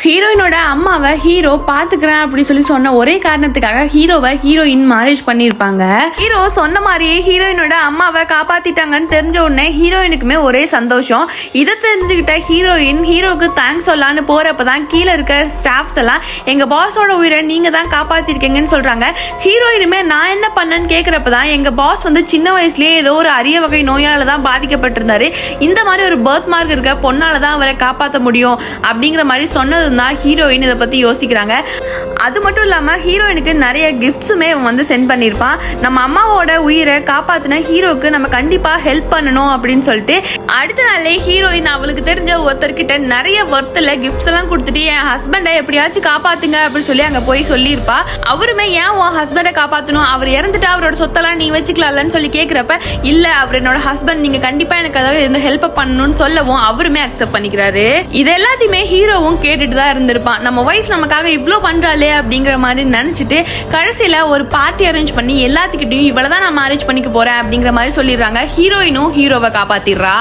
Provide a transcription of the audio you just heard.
ஹீரோயினோட அம்மாவை ஹீரோ பாத்துக்கிறேன் அப்படி சொல்லி சொன்ன ஒரே காரணத்துக்காக ஹீரோவை ஹீரோயின் மேரேஜ் பண்ணிருப்பாங்க. ஹீரோ சொன்ன மாதிரியே ஹீரோயினோட அம்மாவை காப்பாத்திட்டாங்கன்னு தெரிஞ்ச உடனே ஹீரோயினுக்குமே ஒரே சந்தோஷம். இதை தெரிஞ்சுக்கிட்ட ஹீரோயின் ஹீரோக்கு தேங்க்ஸ் சொல்லலான்னு போறப்பதான் கீழே இருக்க ஸ்டாஃப்ஸ் எல்லாம் எங்க பாஸோட உயிரை நீங்க தான் காப்பாத்திருக்கீங்கன்னு சொல்றாங்க. ஹீரோயினுமே நான் என்ன பண்ணேன்னு கேக்குறப்பதான் எங்க பாஸ் வந்து சின்ன வயசுலயே ஏதோ ஒரு அரிய வகை நோயால தான் பாதிக்கப்பட்டிருந்தாரு, இந்த மாதிரி ஒரு பர்த் மார்க் இருக்க பொண்ணாலதான் அவரை காப்பாற்ற முடியும் அப்படிங்கிற மாதிரி சொன்னது தான் ஹீரோயின் இதை பத்தி யோசிக்கிறாங்க. அது மட்டும் இல்லாம ஹீரோயினுக்கு நிறைய கிஃப்ட்ஸுமே வந்து சென்ட் பண்ணிருப்பான். நம்ம அம்மாவோட உயிரை காப்பாத்தின ஹீரோக்கு நம்ம கண்டிப்பா ஹெல்ப் பண்ணணும் அப்படின்னு சொல்லிட்டு அடுத்த நாளே ஹீரோயின் அவளுக்கு தெரிஞ்ச ஒருத்தர்கிட்ட நிறைய ஒர்த்துல கிஃப்ட்ஸ் எல்லாம் கொடுத்துட்டு என் ஹஸ்பண்டை எப்படியாச்சும் காப்பாத்துங்க அப்படின்னு சொல்லி அங்க போய் சொல்லியிருப்பா. அவருமே ஏன் உன் ஹஸ்பண்டை காப்பாத்தணும், அவர் இறந்துட்டா அவரோட சொத்தெல்லாம் நீ வச்சுக்கலாம்னு சொல்லி கேட்கிறப்ப இல்ல அவர் என்னோட ஹஸ்பண்ட், நீங்க கண்டிப்பா எனக்கு அதாவது இந்த ஹெல்ப் பண்ணணும்னு சொல்லவும் அவருமே அக்செப்ட் பண்ணிக்கிறாரு. இது எல்லாத்தையுமே ஹீரோவும் கேட்டுட்டு தான் இருந்திருப்பான். நம்ம வைஃப் நமக்காக இவ்ளோ பண்றாளே அப்படிங்கிற மாதிரி நினைச்சிட்டு கடைசியில ஒரு பார்ட்டி அரேஞ்ச் பண்ணி எல்லாத்துக்கிட்டையும் இவ்வளவுதான் நான் மேரேஜ் பண்ணிக்க போறேன் அப்படிங்கிற மாதிரி சொல்லிடுறாங்க. ஹீரோயினும் ஹீரோவை காப்பாத்திடுறா.